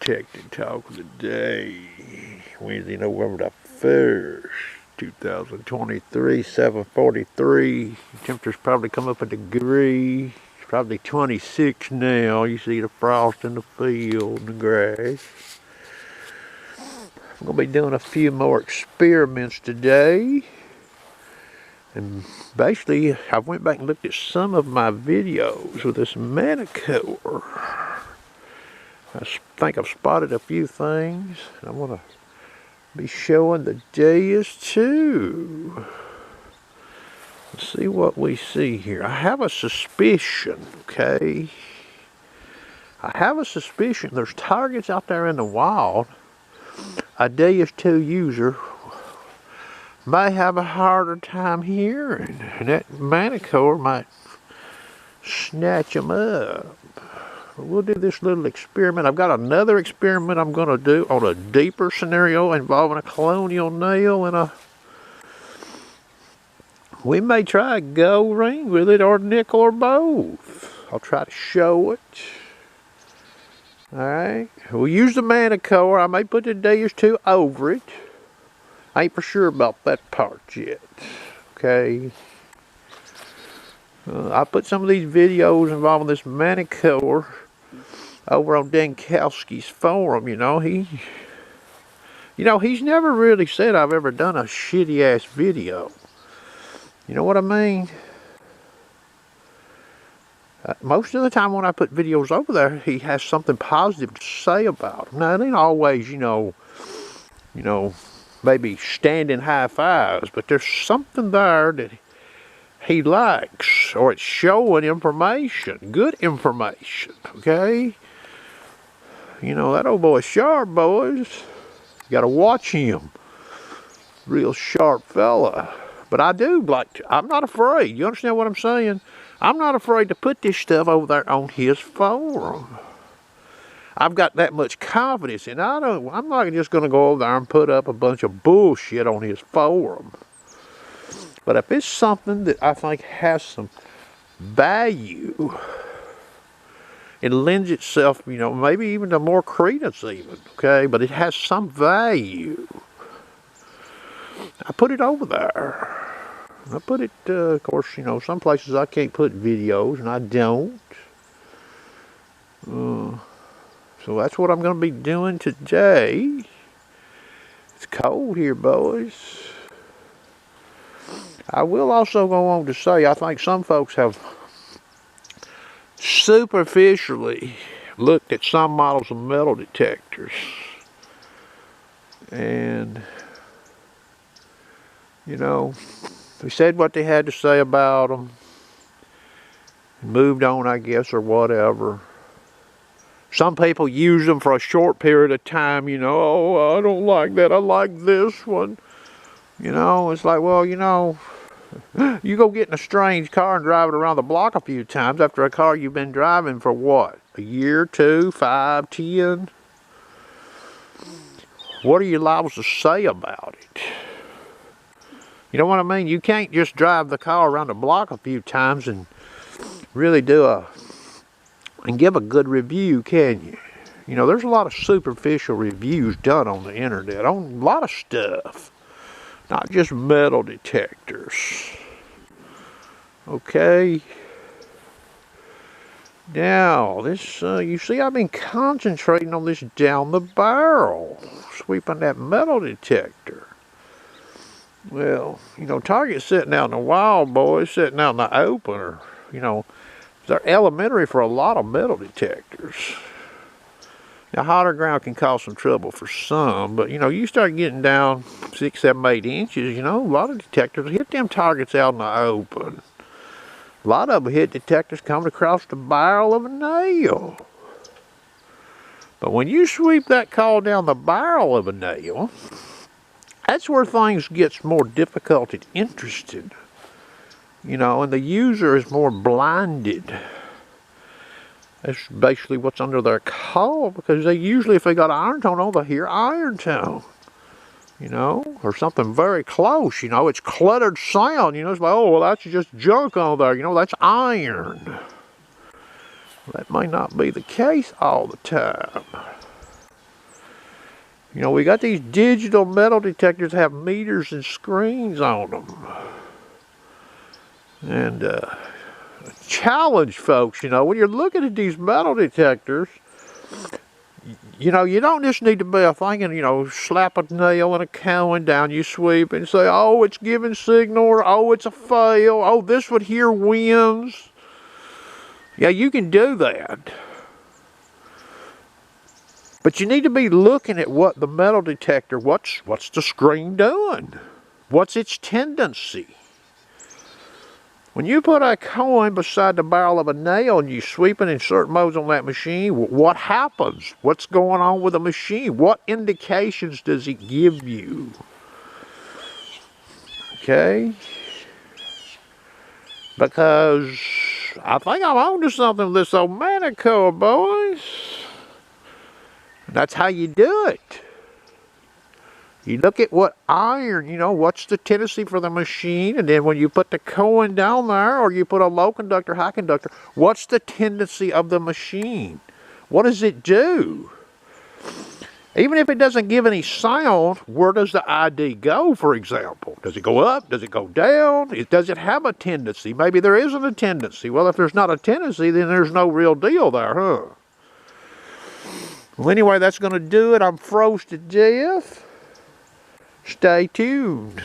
Detecting Talk of the Day, Wednesday, November the 1st, 2023, 7:43. Temperature's probably come up a degree. It's probably 26 now. You see the frost in the field and the grass. I'm going to be doing a few more experiments today. And basically, I went back and looked at some of my videos with this Manticore. I think I've spotted a few things. I want to be showing the DS2. Let's see what we see here. I have a suspicion, okay? I have a suspicion there's targets out there in the wild a DS2 user may have a harder time hearing, and that Manticore might snatch them up. We'll do this little experiment. I've got another experiment I'm going to do on a deeper scenario involving a colonial nail and we may try a gold ring with it or nickel or both. I'll try to show it. Alright, we'll use the Manticore. I may put the DS2 over it. I ain't for sure about that part yet. Okay. I put some of these videos involving this Manticore over on Dankowski's forum. He's never really said I've ever done a shitty ass video. You know what I mean? Most of the time when I put videos over there, he has something positive to say about them. Now, it ain't always, maybe standing high fives, but there's something there that he likes, or it's showing information, good information, okay? That old boy's sharp, boys. You gotta watch him. Real sharp fella. But I do like to, I'm not afraid. You understand what I'm saying? I'm not afraid to put this stuff over there on his forum. I've got that much confidence, and I'm not just gonna go over there and put up a bunch of bullshit on his forum. But if it's something that I think has some value, it lends itself, maybe even to more credence even, okay? But it has some value. I put it over there. I put it, of course, some places I can't put videos, and I don't. So that's what I'm going to be doing today. It's cold here, boys. I will also go on to say, I think some folks have superficially looked at some models of metal detectors. And, they said what they had to say about them. Moved on, I guess, or whatever. Some people use them for a short period of time, oh, I don't like that, I like this one. It's like, well, you go get in a strange car and drive it around the block a few times after a car you've been driving for what? A year, 2, 5, 10? What are you liable to say about it? You know what I mean? You can't just drive the car around the block a few times and really and give a good review, can you? There's a lot of superficial reviews done on the internet on a lot of stuff. Not just metal detectors. Okay. Now, this, you see, I've been concentrating on this down the barrel, sweeping that metal detector. Well, targets sitting out in the wild, boys, sitting out in the open, they're elementary for a lot of metal detectors. Now, hotter ground can cause some trouble for some, but, you start getting down 6, 7, 8 inches, a lot of detectors hit them targets out in the open. A lot of them hit detectors coming across the barrel of a nail. But when you sweep that call down the barrel of a nail, that's where things gets more difficult and interested. And the user is more blinded. That's basically what's under their call, because they usually, if they got iron tone on, they hear iron tone. Or something very close, it's cluttered sound, it's like, oh, well, that's just junk on there, that's iron. That may not be the case all the time. You know, we got these digital metal detectors that have meters and screens on them. And challenge folks, you know, when you're looking at these metal detectors, you know, you don't just need to be thinking, you know, slap a nail and a coin down, you sweep and say, oh, it's giving signal, or oh, it's a fail, oh, this one here wins. Yeah, you can do that. But you need to be looking at what the metal detector, what's the screen doing? What's its tendency? When you put a coin beside the barrel of a nail and you sweep it in certain modes on that machine, what happens? What's going on with the machine? What indications does it give you? Okay? Because I think I'm on to something with this old Manico, boys. That's how you do it. You look at what iron, you know, what's the tendency for the machine, and then when you put the coin down there, or you put a low conductor, high conductor, what's the tendency of the machine? What does it do? Even if it doesn't give any sound, where does the ID go, for example? Does it go up? Does it go down? Does it have a tendency? Maybe there isn't a tendency. Well, if there's not a tendency, then there's no real deal there, huh? Well, anyway, that's going to do it. I'm froze to death. Stay tuned.